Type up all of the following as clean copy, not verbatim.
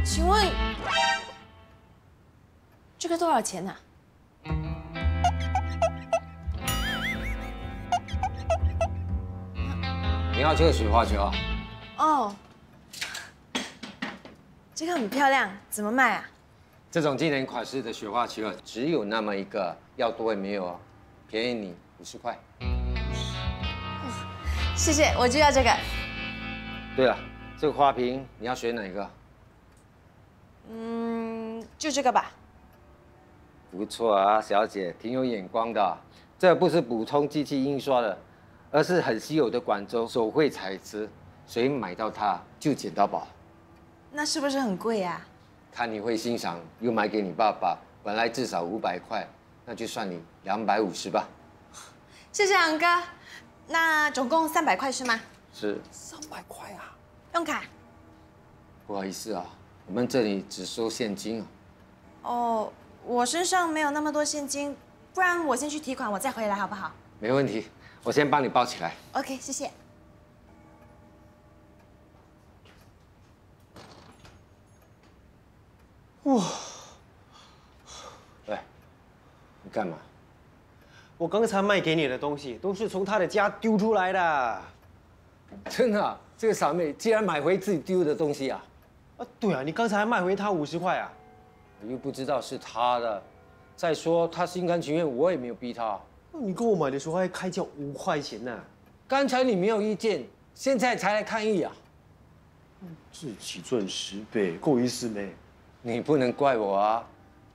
请问这个多少钱啊？你要这个雪花球啊？哦，这个很漂亮，怎么卖啊？这种经典款式的雪花球只有那么一个，要多也没有哦，便宜你50块。谢谢，我就要这个。对了，这个花瓶你要选哪个？就这个吧。不错啊，小姐，挺有眼光的。这不是普通机器印刷的，而是很稀有的广州手绘彩瓷，谁买到它就捡到宝。那是不是很贵啊？看你会欣赏，又买给你爸爸，本来至少500块，那就算你250吧。谢谢昂哥，那总共300块是吗？是。300块啊？用卡。不好意思啊，我们这里只收现金啊。哦，我身上没有那么多现金，不然我先去提款，我再回来好不好？没问题，我先帮你包起来。OK， 谢谢。哇！喂，你干嘛？我刚才卖给你的东西都是从他的家丢出来的。真的啊？这个傻妹竟然买回自己丢的东西啊！啊，对啊，你刚才还卖回他50块啊？我又不知道是他的。再说他心甘情愿，我也没有逼他。你跟我买的时候还开价5块钱呢。刚才你没有意见，现在才来抗议啊？自己赚10倍，够意思没？你不能怪我啊！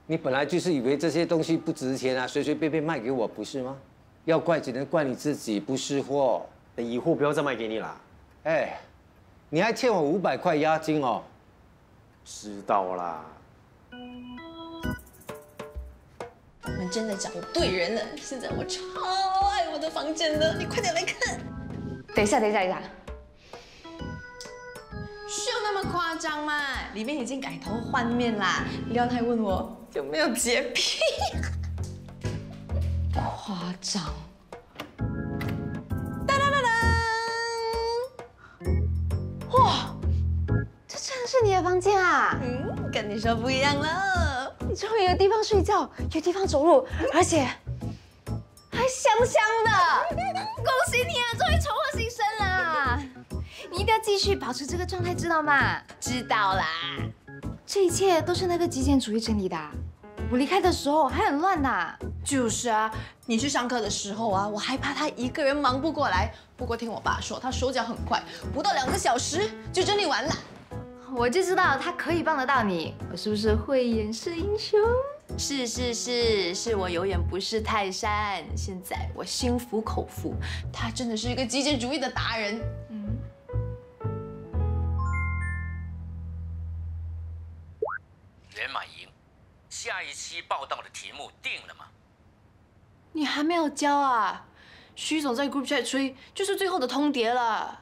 你本来就是以为这些东西不值钱啊，随随便便卖给我，不是吗？要怪只能怪你自己不识货。以后不要再卖给你了。哎，你还欠我500块押金哦。知道啦。我们真的找对人了，现在我超爱我的房间的，你快点来看。等一下，等一下，等一下。是有那么夸张吗？里面已经改头换面啦。廖太问我有没有洁癖，夸张。哒哒哒哒！哇，这真的是你的房间啊？跟你说不一样了。你终于有地方睡觉，有地方走路，而且还香香的。恭喜你啊，终于重获新生啦！你一定要继续保持这个状态，知道吗？知道啦。这一切都是那个极简主义整理的。我离开的时候还很乱呐。就是啊，你去上课的时候啊，我还怕他一个人忙不过来。不过听我爸说，他手脚很快，不到2个小时就整理完了。我就知道他可以帮得到你，我是不是慧眼识英雄？是我有眼不识泰山。现在我心服口服，他真的是一个极简主义的达人。袁马莹，下一期报道的题目定了吗？你还没有交啊？徐总在 group chat 吹，就是最后的通牒了。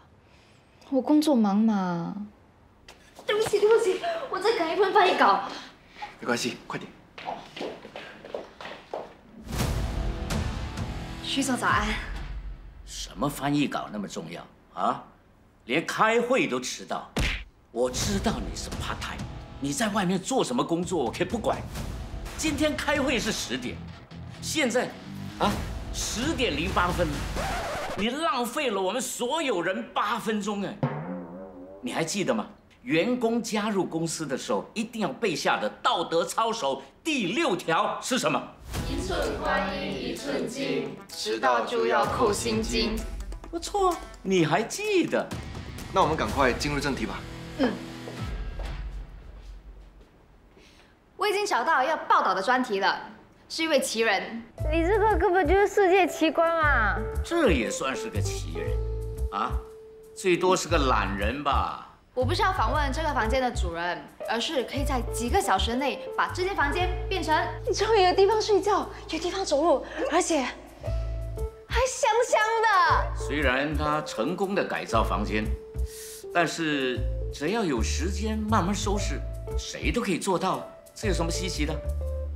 我工作忙嘛。对不起，对不起，我再赶一份翻译稿。没关系，快点。徐总早安。什么翻译稿那么重要啊？连开会都迟到。我知道你是 part time， 你在外面做什么工作我可以不管。今天开会是10点，现在啊10点08分，你浪费了我们所有人8分钟哎。你还记得吗？员工加入公司的时候一定要背下的道德操守第6条是什么？1寸光阴1寸金，迟到就要扣薪金。不错，你还记得。那我们赶快进入正题吧。我已经找到要报道的专题了，是一位奇人。你这个根本就是世界奇观嘛！这也算是个奇人啊，最多是个懒人吧。我不是要访问这个房间的主人，而是可以在几个小时内把这间房间变成你终于有地方睡觉，有地方走路，而且还香香的。虽然他成功的改造房间，但是只要有时间慢慢收拾，谁都可以做到，这有什么稀奇的？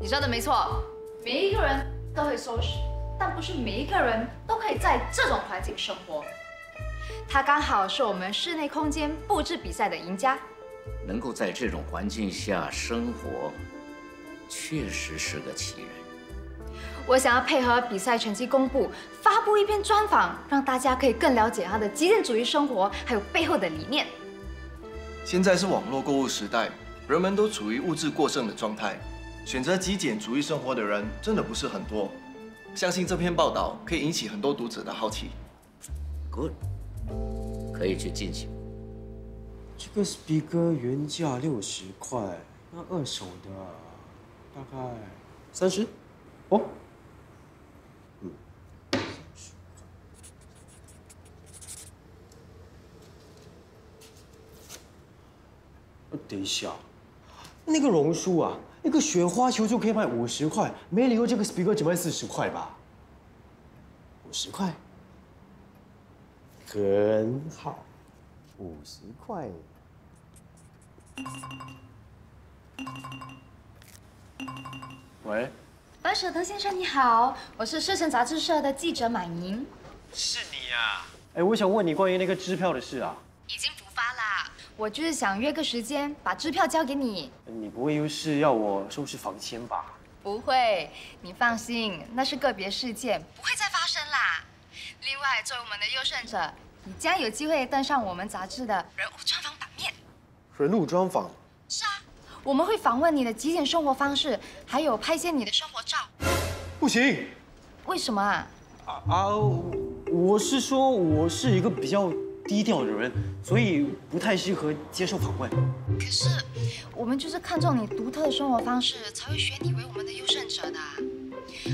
你说的没错，每一个人都会收拾，但不是每一个人都可以在这种环境生活。他刚好是我们室内空间布置比赛的赢家，能够在这种环境下生活，确实是个奇人。我想要配合比赛成绩公布，发布一篇专访，让大家可以更了解他的极简主义生活，还有背后的理念。现在是网络购物时代，人们都处于物质过剩的状态，选择极简主义生活的人真的不是很多。相信这篇报道可以引起很多读者的好奇。Good， 可以去进行。这个 speaker 原价60块，那二手的大概30。哦。等一下，那个榕树啊，一个雪花球就可以卖50块，没理由这个 speaker 只卖40块吧？50块，很好，50块。喂，舍得先生你好，我是世城杂志社的记者满莹。是你呀？哎，我想问你关于那个支票的事啊。已经补发啦，我就是想约个时间把支票交给你。你不会又是要我收拾房签吧？不会，你放心，那是个别事件，不会再发生啦。另外，作为我们的优胜者，你将有机会登上我们杂志的人物专访版面。人物专访？是啊，我们会访问你的极简生活方式，还有拍些你的生活照。不行。为什么啊？我是说，我是一个比较低调的人，所以不太适合接受访问。可是，我们就是看中你独特的生活方式，才会选你为我们的优胜者的。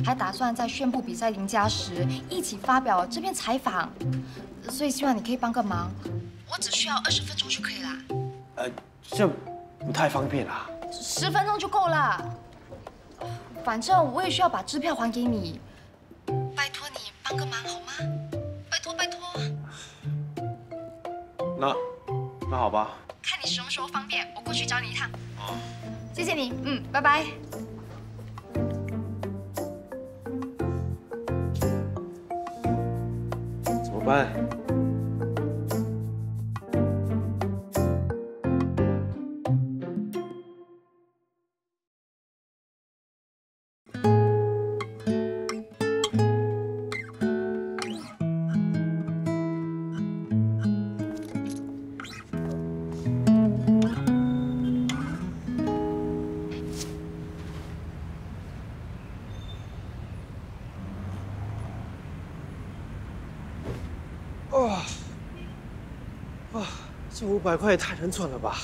还打算在宣布比赛赢家时一起发表这篇采访，所以希望你可以帮个忙。我只需要20分钟就可以啦。这不太方便啦。10分钟就够了。反正我也需要把支票还给你，拜托你帮个忙好吗？拜托拜托。那好吧。看你什么时候方便，我过去找你一趟。谢谢你，拜拜。怎么办？这500块也太难赚了吧！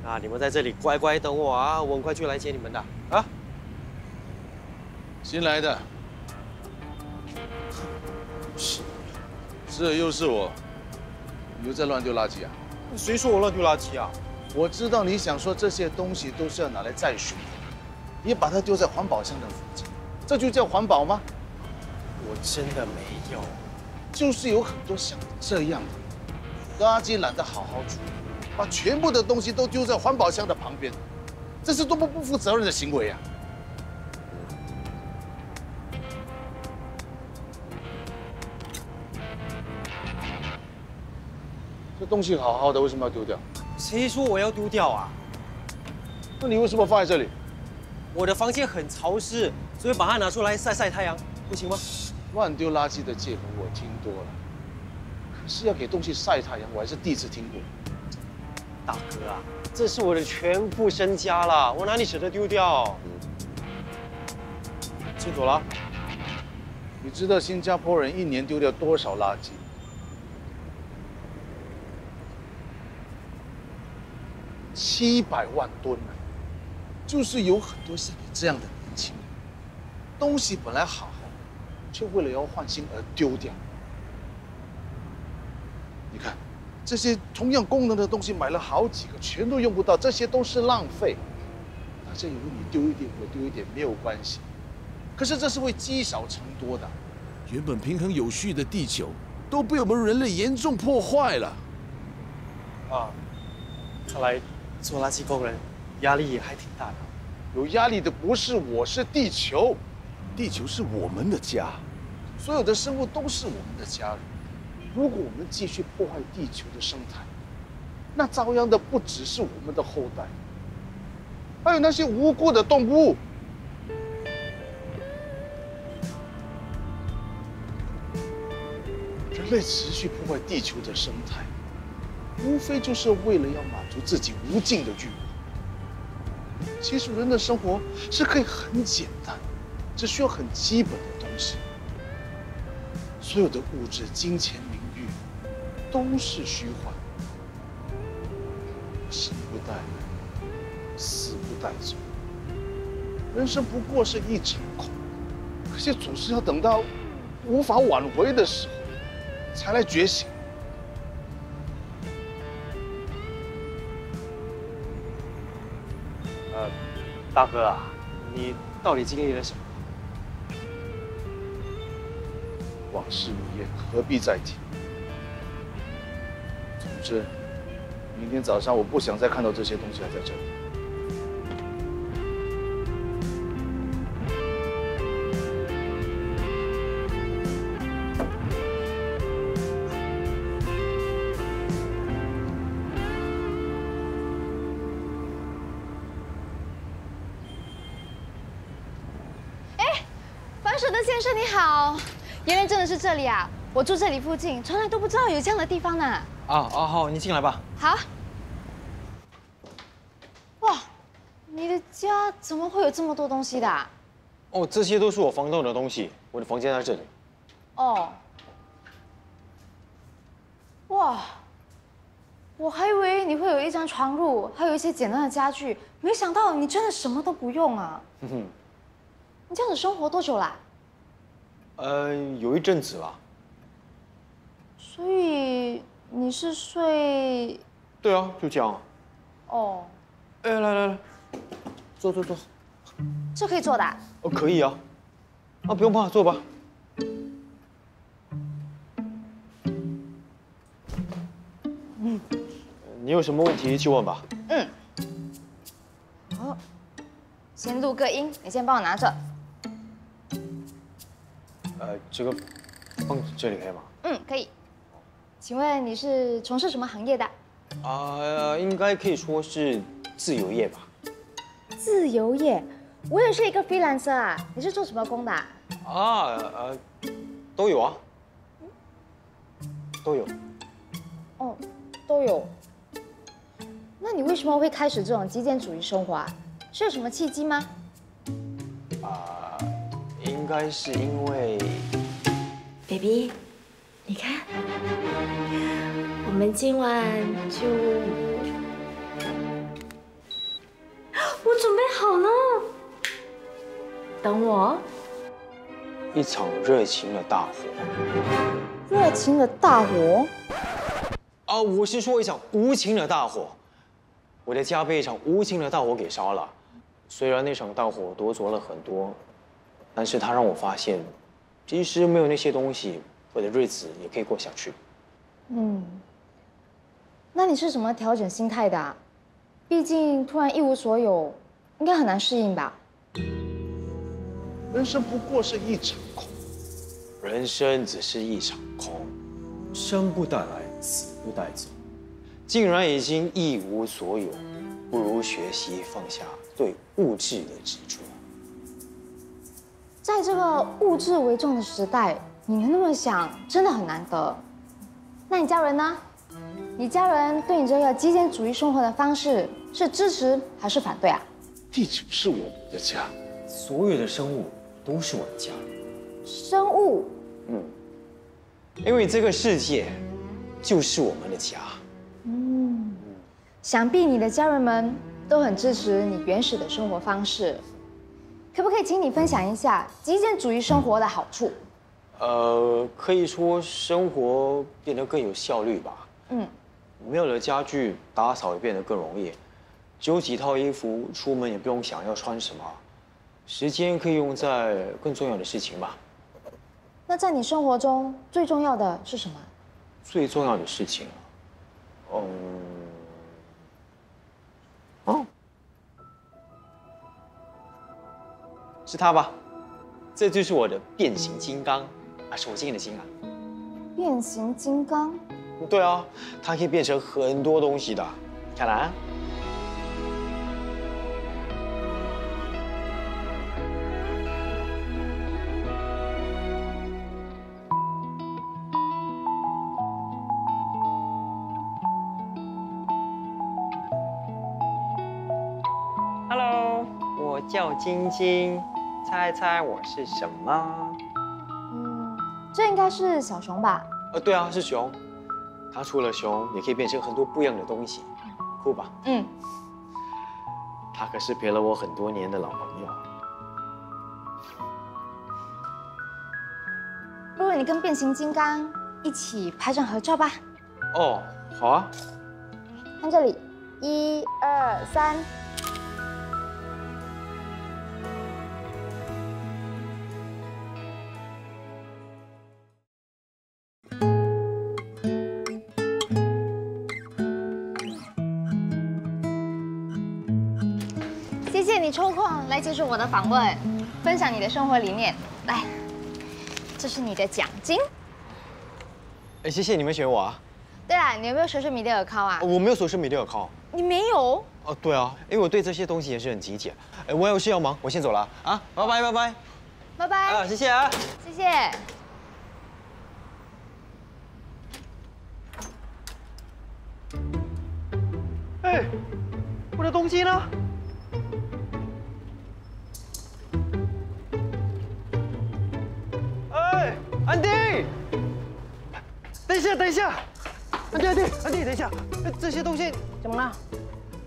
那你们在这里乖乖等我啊，我很快就来接你们的啊。新来的，是，这又是我，你又在乱丢垃圾啊？谁说我乱丢垃圾啊？我知道你想说这些东西都是要拿来再循环，你把它丢在环保箱的附近，这就叫环保吗？我真的没有，就是有很多像你这样的，垃圾懒得好好处理，把全部的东西都丢在环保箱的旁边，这是多么不负责任的行为啊！这东西好好的，为什么要丢掉？谁说我要丢掉啊？那你为什么放在这里？我的房间很潮湿，所以把它拿出来晒晒太阳，不行吗？乱丢垃圾的借口我听多了，可是要给东西晒太阳，我还是第一次听过。大哥啊，这是我的全部身家了，我哪里舍得丢掉？先走了。你知道新加坡人一年丢掉多少垃圾？700万吨啊！就是有很多像你这样的年轻人，东西本来好好的，却为了要换新而丢掉。你看，这些同样功能的东西买了好几个，全都用不到，这些都是浪费。大家以为你丢一点，我丢一点没有关系，可是这是会积少成多的。原本平衡有序的地球，都被我们人类严重破坏了。啊，看来做垃圾工人压力也还挺大的。有压力的不是我，是地球。地球是我们的家，所有的生物都是我们的家人。如果我们继续破坏地球的生态，那遭殃的不只是我们的后代，还有那些无辜的动物。人类持续破坏地球的生态，无非就是为了要满足自己无尽的欲望。其实人的生活是可以很简单，只需要很基本的东西。所有的物质、金钱、名誉，都是虚幻。生不带来，死不带走。人生不过是一场空，可是总是要等到无法挽回的时候，才来觉醒。大哥啊，你到底经历了什么？往事如烟，何必再提？总之，明天早上我不想再看到这些东西还在这里。方舍得先生你好，原来真的是这里啊！我住这里附近，从来都不知道有这样的地方呢。好，你进来吧。好。哇，你的家怎么会有这么多东西的啊？哦，这些都是我房东的东西，我的房间在这里。哦。哇，我还以为你会有一张床褥，还有一些简单的家具，没想到你真的什么都不用啊。你这样子生活多久啦？有一阵子了。所以你是睡？对啊，就这样。哦。来，坐。这可以坐的啊？哦，可以啊。不用怕，坐吧。你有什么问题就问吧。好，先录个音，你先帮我拿着。这个放这里可以吗？可以。请问你是从事什么行业的？应该可以说是自由业吧。自由业，我也是一个 freelancer 啊。你是做什么工的啊？都有啊。都有。哦，都有。那你为什么会开始这种极简主义生活啊？是有什么契机吗？应该是因为 ，baby， 你看，我们今晚就，我准备好了，等我。一场热情的大火。热情的大火？我是说一场无情的大火。我的家被一场无情的大火给烧了。虽然那场大火夺走了很多，但是它让我发现，即使没有那些东西，我的日子也可以过下去。那你是怎么调整心态的啊？毕竟突然一无所有，应该很难适应吧？人生不过是一场空，人生只是一场空，生不带来，死不带走。既然已经一无所有，不如学习放下对物质的执着。在这个物质为重的时代，你能那么想，真的很难得。那你家人呢？你家人对你这个极简主义生活的方式是支持还是反对啊？地球是我们的家，所有的生物都是我的家。生物？因为这个世界就是我们的家。想必你的家人们都很支持你原始的生活方式。可不可以请你分享一下极简主义生活的好处？可以说生活变得更有效率吧。没有了家具，打扫也变得更容易。只有几套衣服，出门也不用想要穿什么。时间可以用在更重要的事情吧。那在你生活中最重要的是什么？最重要的事情，是它吧？这就是我的变形金刚，手心的心啊。变形金刚？对啊，它可以变成很多东西的。看来啊。 Hello， 我叫晶晶，猜猜我是什么？这应该是小熊吧？对啊，是熊。它除了熊，也可以变成很多不一样的东西，酷吧？嗯。它可是陪了我很多年的老朋友。不如你跟变形金刚一起拍张合照吧。哦，好啊。看这里，1、2、3。 谢谢你抽空来接受我的访问，分享你的生活理念。来，这是你的奖金。哎，谢谢你们选我啊。对啦，你有没有social media account啊？我没有social media account。你没有？哦，对啊，因为我对这些东西也是很极简。哎，我有事要忙，我先走了啊，拜拜拜拜。拜拜。啊，谢谢啊。谢谢。哎，我的东西呢？ 安迪，等一下，等一下，安迪，等一下，这些东西怎么了？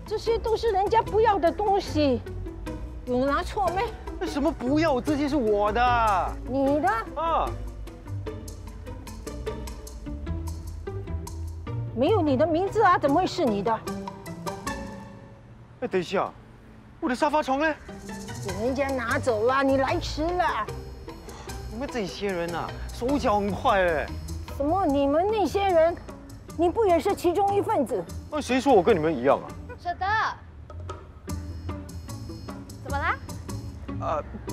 这些都是人家不要的东西，有拿错没？什么不要？这些是我的。你的？啊。没有你的名字啊，怎么会是你的？哎，等一下，我的沙发床呢？给人家拿走了，你来迟了。 你们这些人啊，手脚很快哎。什么？你们那些人，你不也是其中一份子？那谁说我跟你们一样啊？舍得。怎么啦？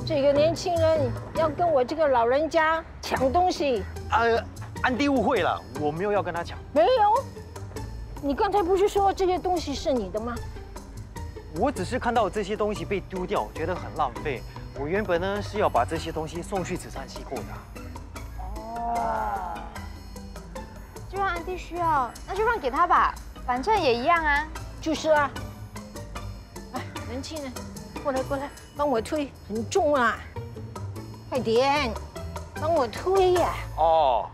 这个年轻人要跟我这个老人家抢东西。安迪误会了，我没有要跟他抢。没有。你刚才不是说这些东西是你的吗？我只是看到这些东西被丢掉，觉得很浪费。 我原本呢是要把这些东西送去慈善机构的。哦，就让安迪需要，那就让给他吧，反正也一样啊。就是啊。哎，年轻人，过来过来，帮我推，很重啊，快点，帮我推呀。哦。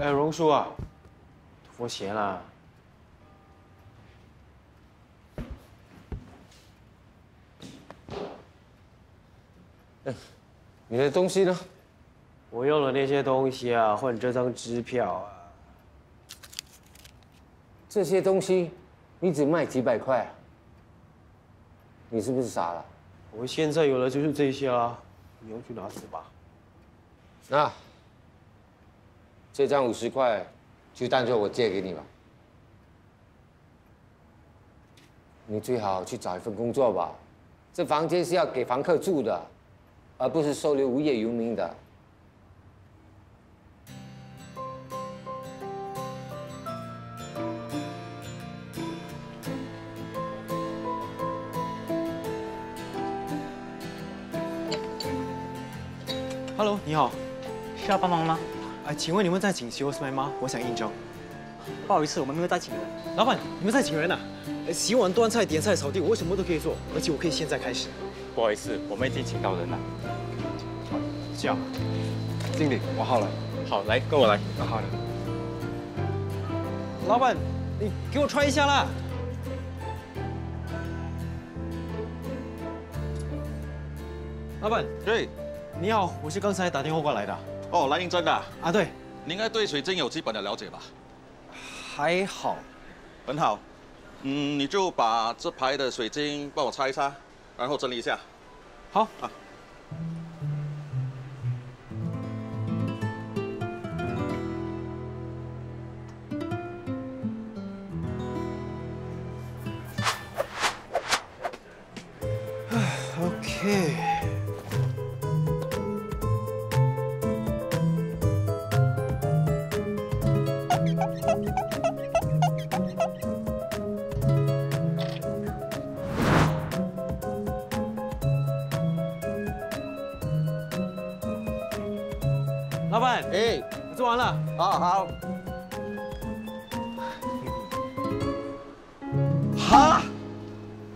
哎，荣叔啊，脱鞋了。你的东西呢？我用了那些东西啊，换这张支票啊。这些东西你只卖几百块啊？你是不是傻了？我现在有的就是这些啦，你要去拿死吧。那这张50块就当做我借给你吧。你最好去找一份工作吧，这房间是要给房客住的，而不是收留无业游民的。 Hello， 你好，需要帮忙吗？请问你们在请 salesman 吗？我想应征。不好意思，我们没有在请人。老板，你们在请人啊？洗碗、端菜、点菜、扫地，我什么都可以做，而且我可以现在开始。不好意思，我们已经请到人了。好，这样，经理，我好了。好，来，跟我来。好的。老板，你给我穿一下啦。老板，对，你好，我是刚才打电话过来的。哦，来应征的。啊，对，你应该对水晶有基本的了解吧？还好，很好。你就把这排的水晶帮我擦一擦，然后整理一下。好啊。OK。老板，哎，我做完了。好。哈？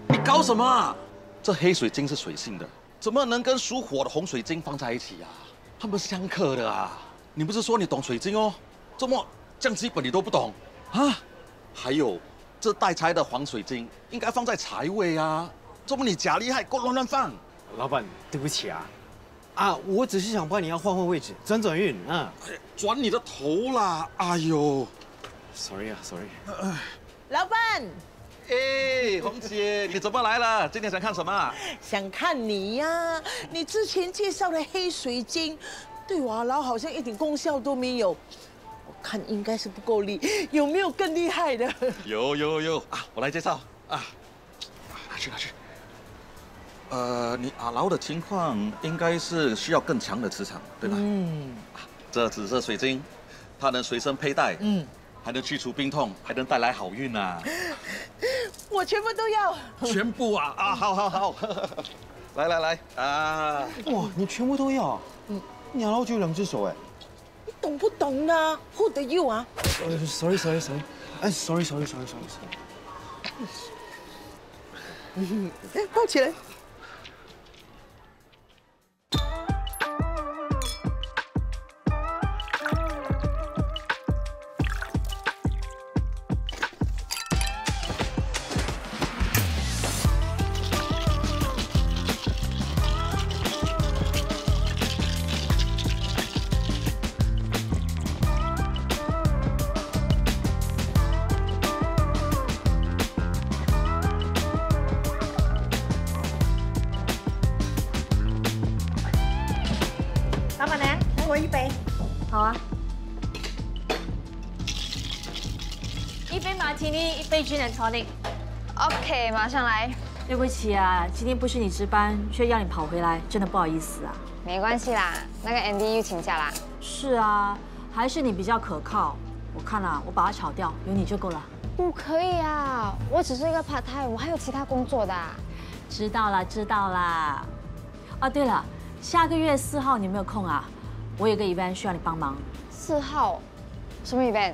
你搞什么啊？这黑水晶是水性的，怎么能跟属火的红水晶放在一起啊？它们相克的啊！你不是说你懂水晶哦？怎么这样基本你都不懂啊？还有，这带财的黄水晶应该放在财位啊，怎么你假厉害，给我乱放？老板，对不起啊。我只是想帮你要换位置，转运啊。转你的头啦！哎呦 ，sorry 啊 ，sorry。老板，哎，红姐，你怎么来了？今天想看什么？想看你呀！你之前介绍的黑水晶，对我老好像一点功效都没有。我看应该是不够力，有没有更厉害的？有啊，我来介绍啊，拿去。你阿劳的情况应该是需要更强的磁场，对吧？这紫色水晶，它能随身佩戴，还能去除病痛，还能带来好运啊！我全部都要。全部啊！好，来啊！哇，你全部都要？你阿劳就有2只手哎。你懂不懂呢 ？Who the you 啊？Sorry。哎，sorry。抱起来。老板娘，给我一杯。好啊。一杯马提尼，一杯 Gin and Tonic。OK， 马上来。对不起啊，今天不是你值班，却要你跑回来，真的不好意思啊。没关系啦，那个 Andy 又请假啦。是啊，还是你比较可靠。我看了，我把它炒掉，有你就够了。不可以啊，我只是一个 part time， 我还有其他工作的。知道啦。啊，对了。下个月4号你有没有空啊？我有个 event 需要你帮忙。4号，什么 event？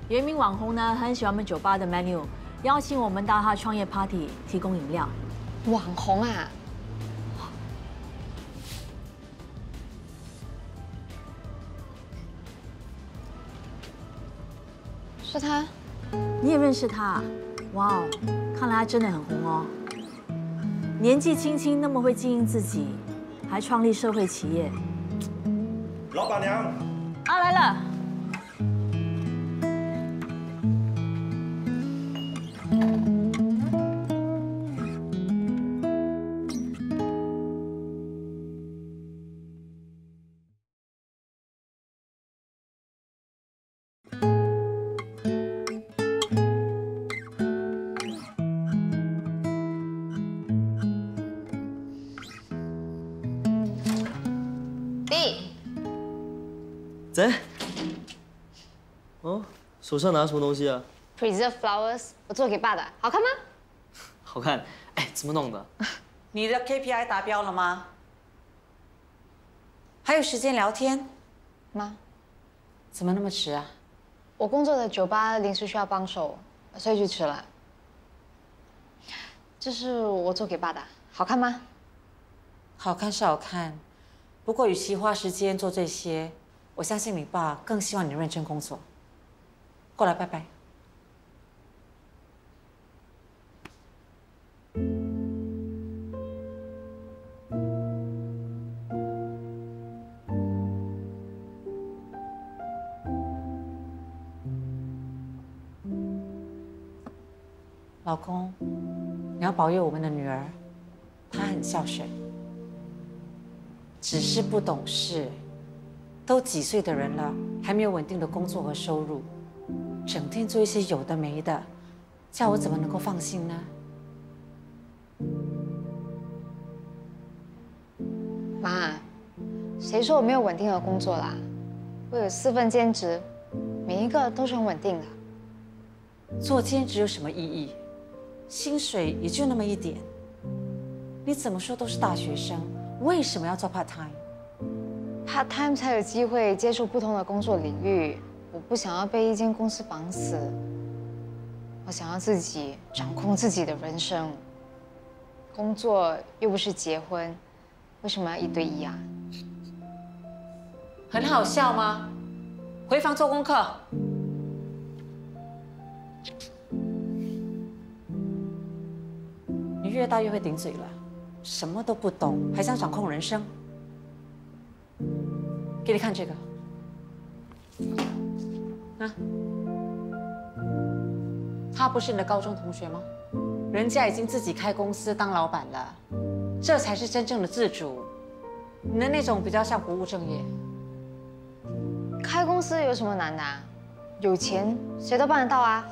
有一名网红呢，很喜欢我们酒吧的 menu， 邀请我们到他创业 party 提供饮料。网红啊？是他？你也认识他？哇哦，看来他真的很红哦。年纪轻轻那么会经营自己。还创立社会企业。老板娘，来了。在。哦，手上拿什么东西啊 ？Preserve flowers， 我做给爸的，好看吗？好看。哎，怎么弄的？你的 KPI 达标了吗？还有时间聊天？妈，怎么那么迟啊？我工作的酒吧临时需要帮手，所以去迟了。这是我做给爸的，好看吗？好看是好看，不过与其花时间做这些，我相信你爸更希望你认真工作。过来拜拜。老公，你要保佑我们的女儿，她很孝顺，只是不懂事。都几岁的人了，还没有稳定的工作和收入，整天做一些有的没的，叫我怎么能够放心呢？妈，谁说我没有稳定的工作啦？我有4份兼职，每一个都是很稳定的。做兼职有什么意义？薪水也就那么一点。你怎么说都是大学生，为什么要做 part time？part time 才有机会接触不同的工作领域。我不想要被一间公司绑死，我想要自己掌控自己的人生。工作又不是结婚，为什么要1对1啊？很好笑吗？回房做功课。你越大越会顶嘴了，什么都不懂，还想掌控人生。给你看这个，啊，他不是你的高中同学吗？人家已经自己开公司当老板了，这才是真正的自主。你的那种比较像不务正业。开公司有什么难的啊？有钱谁都办得到啊。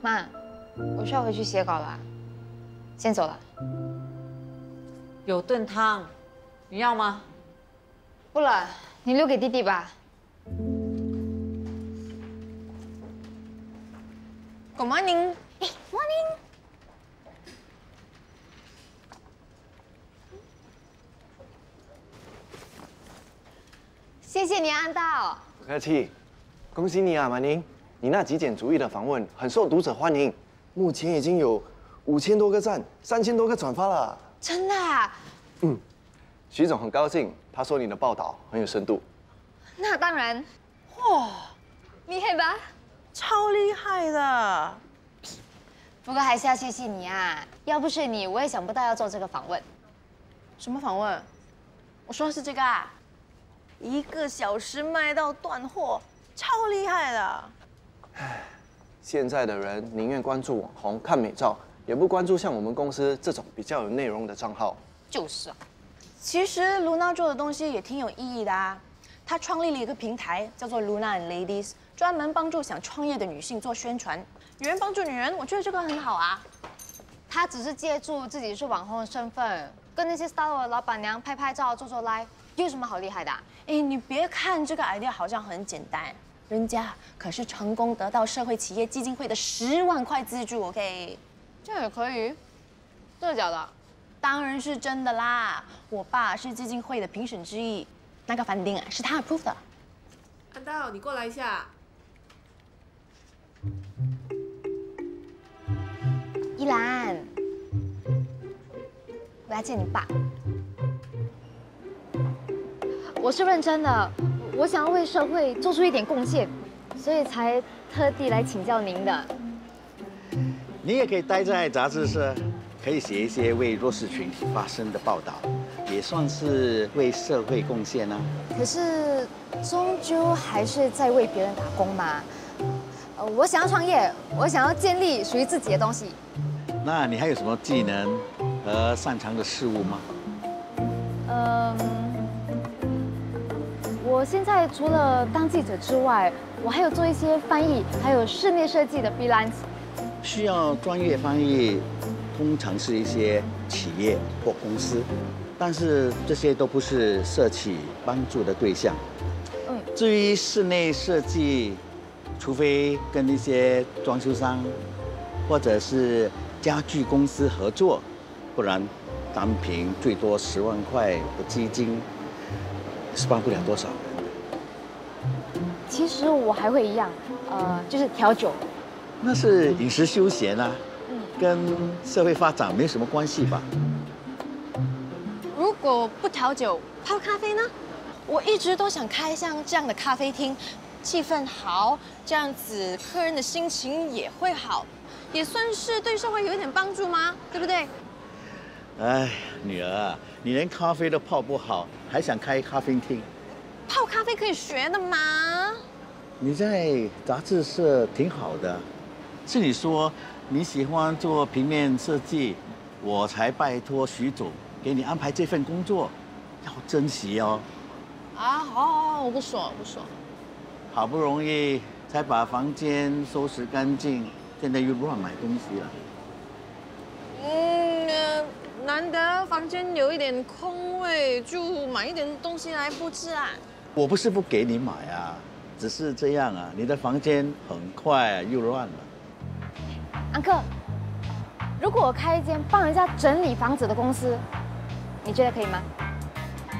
妈，我需要回去写稿了，先走了。有炖汤，你要吗？不了，你留给弟弟吧。Good morning。Morning。谢谢你，安道。不客气，恭喜你啊，马宁！你那极简主义的访问很受读者欢迎，目前已经有5000多个赞，3000多个转发了。真的啊？徐总很高兴，他说你的报道很有深度。那当然。哇，厉害吧？超厉害的。不过还是要谢谢你啊，要不是你，我也想不到要做这个访问。什么访问？我说的是这个啊。1个小时卖到断货，超厉害的。唉，现在的人宁愿关注网红看美照，也不关注像我们公司这种比较有内容的账号。就是啊。其实Luna做的东西也挺有意义的啊。她创立了一个平台，叫做 Luna and Ladies， 专门帮助想创业的女性做宣传。女人帮助女人，我觉得这个很好啊。她只是借助自己是网红的身份，跟那些 startup 的老板娘拍拍照、做 live， 有什么好厉害的啊？哎，你别看这个 idea 好像很简单，人家可是成功得到社会企业基金会的10万块资助 ，OK？ 这样也可以？真的假的？当然是真的啦！我爸是基金会的评审之一，那个funding啊是他 approve 的。安道，你过来一下。依兰，我要见你爸。我是认真的，我想要为社会做出一点贡献，所以才特地来请教您的。你也可以待在杂志社，可以写一些为弱势群体发声的报道，也算是为社会贡献啊。可是终究还是在为别人打工嘛。我想要创业，我想要建立属于自己的东西。那你还有什么技能和擅长的事物吗？我现在除了当记者之外，我还有做一些翻译，还有室内设计的 freelance。需要专业翻译，通常是一些企业或公司，但是这些都不是社企帮助的对象。至于室内设计，除非跟一些装修商或者是家具公司合作，不然单凭最多10万块的基金是帮不了多少人的。其实我还会一样，就是调酒。那是饮食休闲啊，跟社会发展没有什么关系吧？如果不调酒，泡咖啡呢？我一直都想开像这样的咖啡厅，气氛好，这样子客人的心情也会好，也算是对社会有一点帮助吗？对不对？哎，女儿啊，你连咖啡都泡不好，还想开咖啡厅？泡咖啡可以学的嘛。你在杂志社挺好的，是你说你喜欢做平面设计，我才拜托徐总给你安排这份工作，要珍惜哦。啊，好，我不说。好不容易才把房间收拾干净，现在又乱买东西了。难得房间有一点空位，就买一点东西来布置啊。我不是不给你买啊，只是这样啊，你的房间很快又乱了。安克，如果我开一间帮人家整理房子的公司，你觉得可以吗？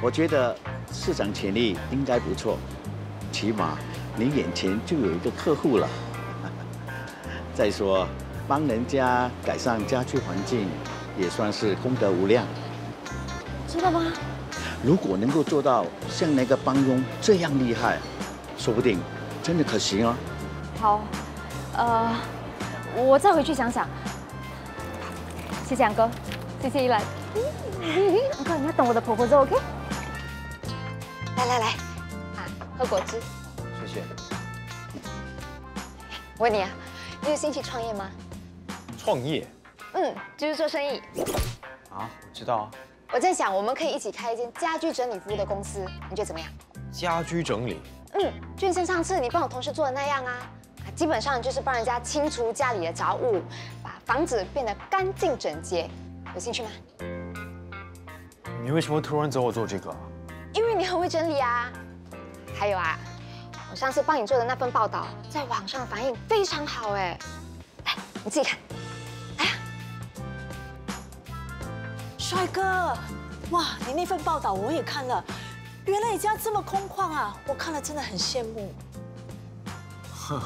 我觉得市场潜力应该不错，起码你眼前就有一个客户了。再说，帮人家改善家居环境，也算是功德无量。真的吗？如果能够做到像那个帮佣这样厉害，说不定真的可行哦。好，我再回去想想。谢谢安哥，谢谢依兰。安哥，你要等我的婆婆做 ，OK？ 来，啊，喝果汁。谢谢。我问你啊，你有兴趣创业吗？创业？就是做生意。啊，我知道啊。我在想，我们可以一起开一间家居整理服务的公司，你觉得怎么样？家居整理？就像上次你帮我同事做的那样啊，基本上就是帮人家清除家里的杂物，把房子变得干净整洁。有兴趣吗？你为什么突然找我做这个？因为你很会整理啊。还有啊，我上次帮你做的那份报道，在网上反应非常好哎。来，你自己看。帅哥，哇，你那份报道我也看了，原来你家这么空旷啊，我看了真的很羡慕。哼，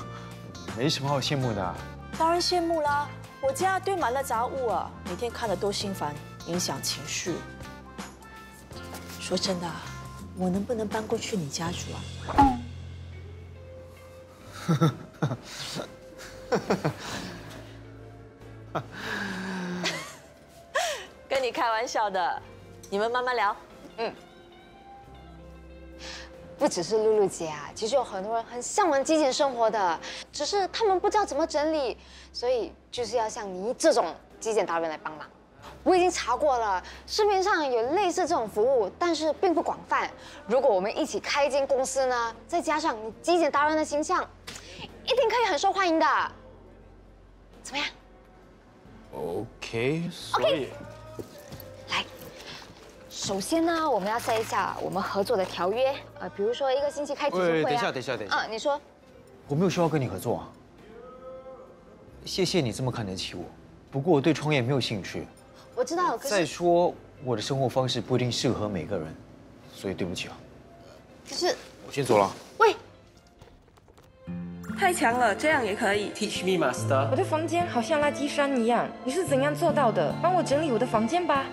没什么好羡慕的。当然羡慕啦，我家堆满了杂物啊，每天看了都心烦，影响情绪。说真的，我能不能搬过去你家住啊？跟你开玩笑的，你们慢慢聊。不只是露露姐啊，其实有很多人很向往极简生活的，只是他们不知道怎么整理，所以就是要像你这种极简达人来帮忙。我已经查过了，市面上有类似这种服务，但是并不广泛。如果我们一起开一间公司呢，再加上你极简达人的形象，一定可以很受欢迎的。怎么样 ？OK， 所以。来，首先呢，我们要set一下我们合作的条约，比如说1个星期开几次会啊。等一下。你说。我没有说要跟你合作啊。谢谢你这么看得起我，不过我对创业没有兴趣。我知道，可是再说我的生活方式不一定适合每个人，所以对不起啊。可是我先走了。喂，太强了，这样也可以。Teach me, master。我的房间好像垃圾山一样，你是怎样做到的？帮我整理我的房间吧。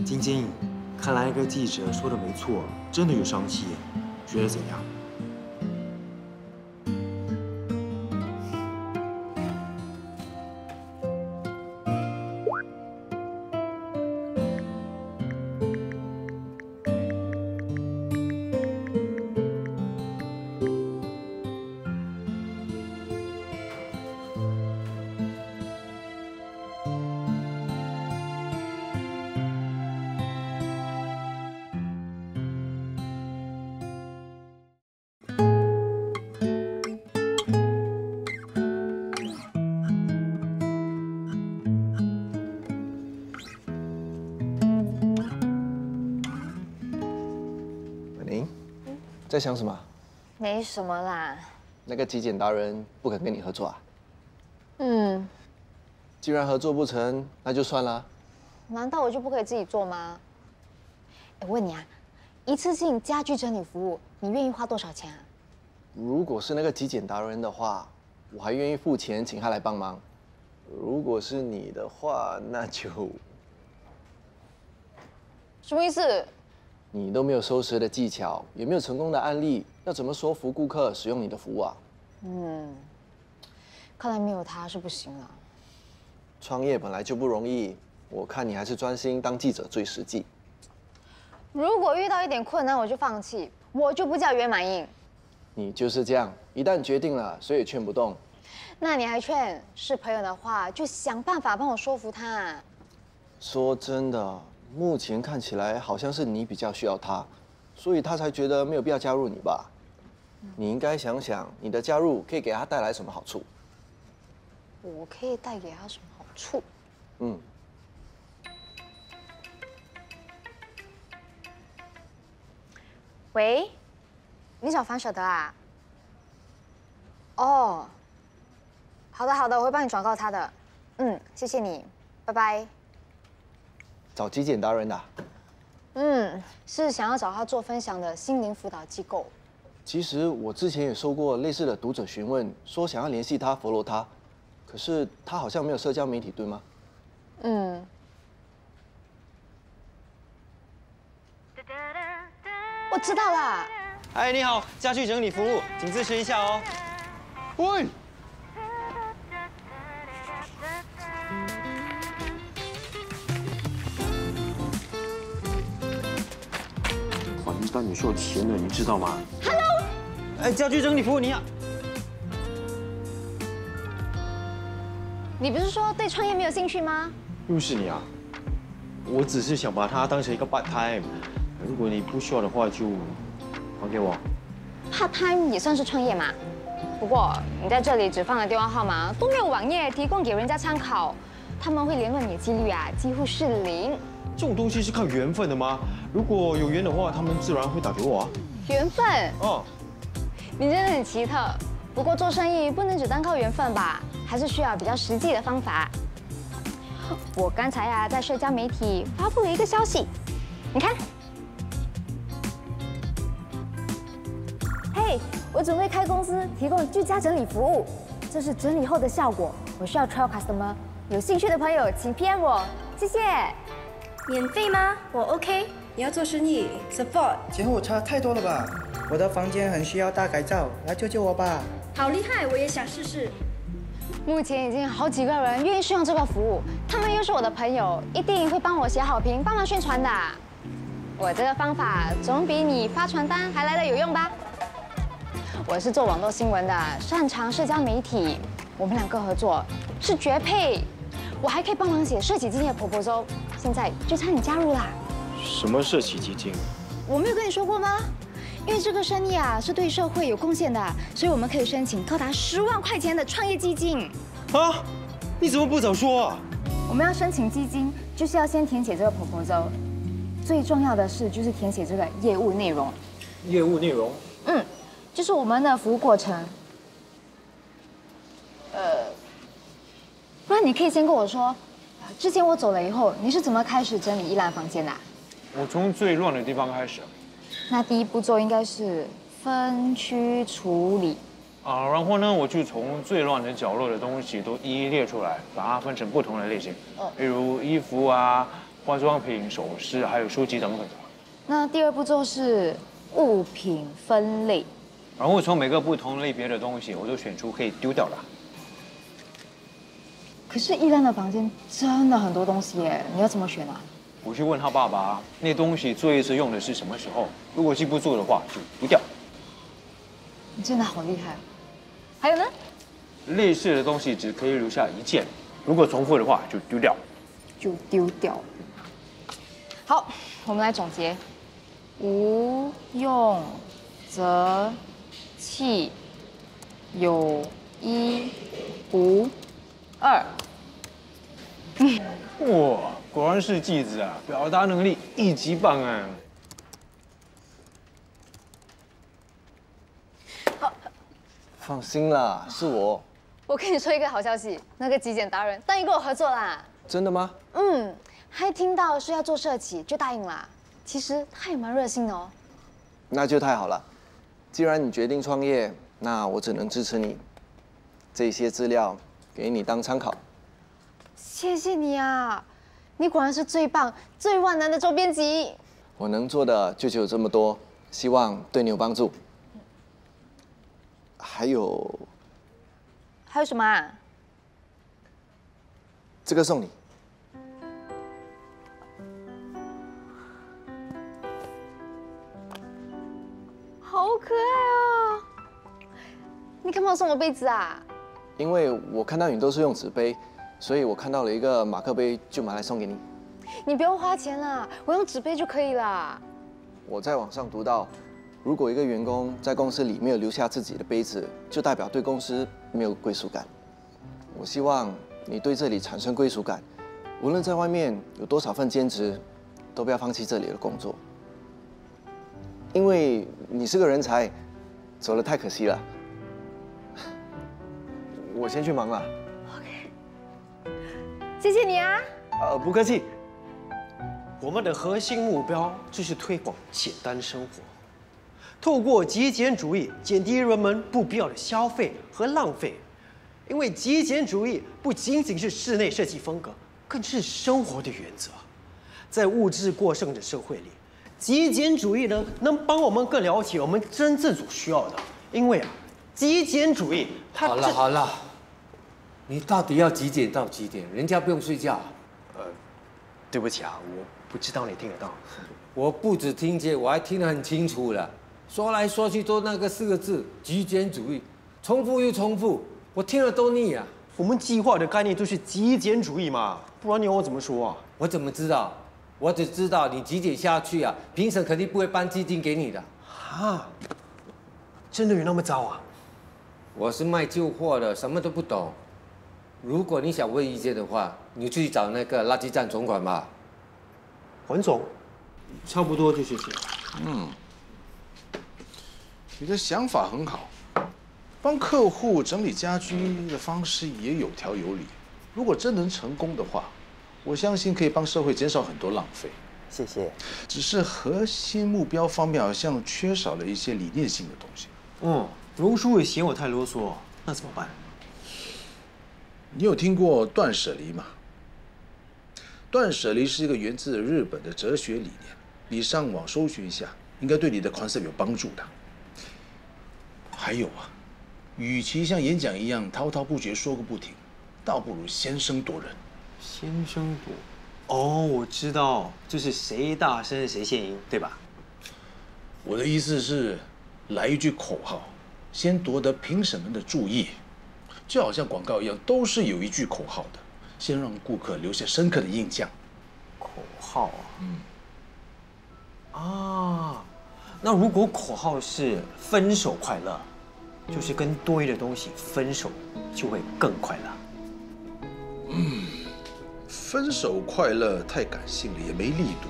晶晶，看来那个记者说的没错，真的有商机，觉得怎样？在想什么？没什么啦。那个极简达人不肯跟你合作啊？既然合作不成，那就算了。难道我就不可以自己做吗？我问你啊，一次性家居整理服务，你愿意花多少钱啊？如果是那个极简达人的话，我还愿意付钱请他来帮忙。如果是你的话，那就……什么意思？你都没有收拾的技巧，也没有成功的案例，要怎么说服顾客使用你的服务啊？看来没有他是不行了。创业本来就不容易，我看你还是专心当记者最实际。如果遇到一点困难我就放弃，我就不叫圆满硬。你就是这样，一旦决定了，谁也劝不动。那你还劝？是朋友的话，就想办法帮我说服他。说真的，目前看起来好像是你比较需要他，所以他才觉得没有必要加入你吧。你应该想想，你的加入可以给他带来什么好处。我可以带给他什么好处？喂，你找樊舍德啊？哦，好的好的，我会帮你转告他的。谢谢你，拜拜。找极简达人的。是想要找他做分享的心灵辅导机构。其实我之前也收过类似的读者询问，说想要联系他follow他，可是他好像没有社交媒体，对吗？我知道了。哎，你好，家具整理服务，请咨询一下哦。喂。完蛋，你是有钱的，你知道吗 ？Hello。哎，家具整理服务你好。你不是说对创业没有兴趣吗？又是你啊！我只是想把它当成一个 part time， 如果你不需要的话，就还给我。part time 也算是创业嘛。不过你在这里只放了电话号码，都没有网页提供给人家参考，他们会联络你的几率啊，几乎是0。这种东西是靠缘分的吗？如果有缘的话，他们自然会打给我啊。缘分？哦。你真的很奇特。不过做生意不能只单靠缘分吧，还是需要比较实际的方法。我刚才啊在社交媒体发布了一个消息，你看。嘿，我准备开公司提供居家整理服务，这是整理后的效果。我需要 trial customer， 有兴趣的朋友请 PM 我，谢谢。免费吗？我 OK。你要做生意 ，support。前后差太多了吧？我的房间很需要大改造，来救救我吧！好厉害，我也想试试。目前已经有好几个人愿意试用这个服务，他们又是我的朋友，一定会帮我写好评，帮忙宣传的。我这个方法总比你发传单还来得有用吧？我是做网络新闻的，擅长社交媒体，我们2个合作是绝配。我还可以帮忙写社企基金的proposal，现在就差你加入啦。什么社企基金？我没有跟你说过吗？因为这个生意啊是对社会有贡献的，所以我们可以申请高达10万块钱的创业基金。啊？你怎么不早说啊？我们要申请基金，就是要先填写这个 proposal， 最重要的是就是填写这个业务内容。业务内容？就是我们的服务过程。不然你可以先跟我说，之前我走了以后，你是怎么开始整理一兰房间的？我从最乱的地方开始。那第一步骤应该是分区处理然后呢，我就从最乱的角落的东西都一一列出来，把它分成不同的类型，比如衣服啊、化妆品、首饰，还有书籍等等。那第二步骤是物品分类，然后从每个不同类别的东西，我都选出可以丢掉的。可是一兰的房间真的很多东西耶，你要怎么选啊？我去问他爸爸，那东西最后一次用的是什么时候？如果记不住的话，就丢掉。你真的好厉害。还有呢？类似的东西只可以留下1件，如果重复的话就丢掉。就丢掉。好，我们来总结：无用则弃，有一无二。哇，果然是继子啊，表达能力1级棒啊！放心啦，是我。我跟你说一个好消息，那个极简达人答应跟我合作啦。真的吗？还听到是要做社企就答应啦。其实他也蛮热心的哦。那就太好了。既然你决定创业，那我只能支持你。这些资料给你当参考。谢谢你啊，你果然是最棒、最万能的周编辑。我能做的就只有这么多，希望对你有帮助。还有什么啊？这个送你。好可爱哦！你干嘛送我杯子啊？因为我看到你都是用纸杯，所以我看到了一个马克杯，就买来送给你。你不用花钱啦，我用纸杯就可以啦。我在网上读到，如果一个员工在公司里没有留下自己的杯子，就代表对公司没有归属感。我希望你对这里产生归属感，无论在外面有多少份兼职，都不要放弃这里的工作。因为你是个人才，走了太可惜了。我先去忙了。OK， 谢谢你啊。不客气。我们的核心目标就是推广简单生活，透过极简主义减低人们不必要的消费和浪费。因为极简主义不仅仅是室内设计风格，更是生活的原则。在物质过剩的社会里，极简主义呢能帮我们更了解我们真正所需要的。因为啊，极简主义它好了好了，你到底要几点到几点？人家不用睡觉。对不起啊，我不知道你听得到。我不止听见，我还听得很清楚了。说来说去都那个4个字：极简主义，重复又重复，我听了都腻啊。我们计划的概念就是极简主义嘛，不然你要我怎么说啊？我怎么知道？我只知道你极简下去啊，评审肯定不会颁基金给你的。啊，真的有那么糟啊？我是卖旧货的，什么都不懂。如果你想问意见的话，你去找那个垃圾站总管吧。黄总，差不多就是这样。你的想法很好，帮客户整理家居的方式也有条有理。如果真能成功的话，我相信可以帮社会减少很多浪费。谢谢。只是核心目标方面好像缺少了一些理念性的东西。荣叔也嫌我太啰嗦，那怎么办？你有听过断舍离吗？断舍离是一个源自日本的哲学理念，你上网搜寻一下，应该对你的 concept 有帮助的。还有啊，与其像演讲一样滔滔不绝说个不停，倒不如先声夺人。先声夺？哦，我知道，就是谁大声谁先赢，对吧？我的意思是，来一句口号，先夺得评审们的注意。就好像广告一样，都是有一句口号的，先让顾客留下深刻的印象。口号啊，那如果口号是分手快乐，就是跟多余的东西分手，就会更快乐。分手快乐太感性了，也没力度。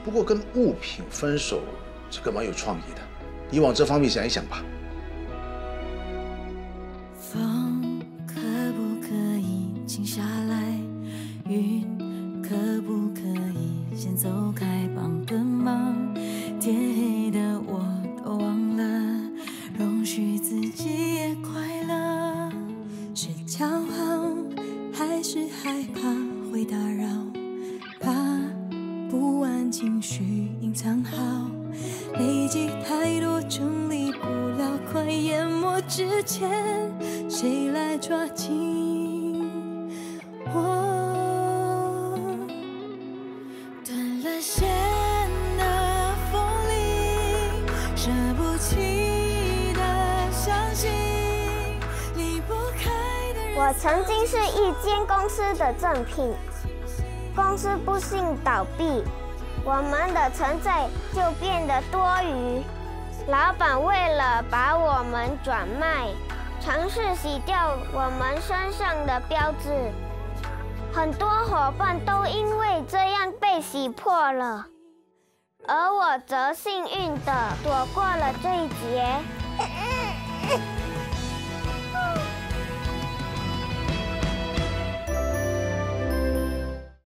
不过跟物品分手，这个蛮有创意的，你往这方面想一想吧。停下来，云可不可以先走开，帮个忙？天黑的我都忘了，容许自己也快乐。是骄傲还是害怕会打扰？怕不安情绪隐藏好，累积太多整理不了，快淹没之前，谁来抓紧？我断了线的风里，舍不弃的相信，离不开的人。我曾经是一间公司的正聘，公司不幸倒闭，我们的存在就变得多余。老板为了把我们转卖，尝试洗掉我们身上的标志。很多伙伴都因为这样被洗破了，而我则幸运地躲过了这一劫。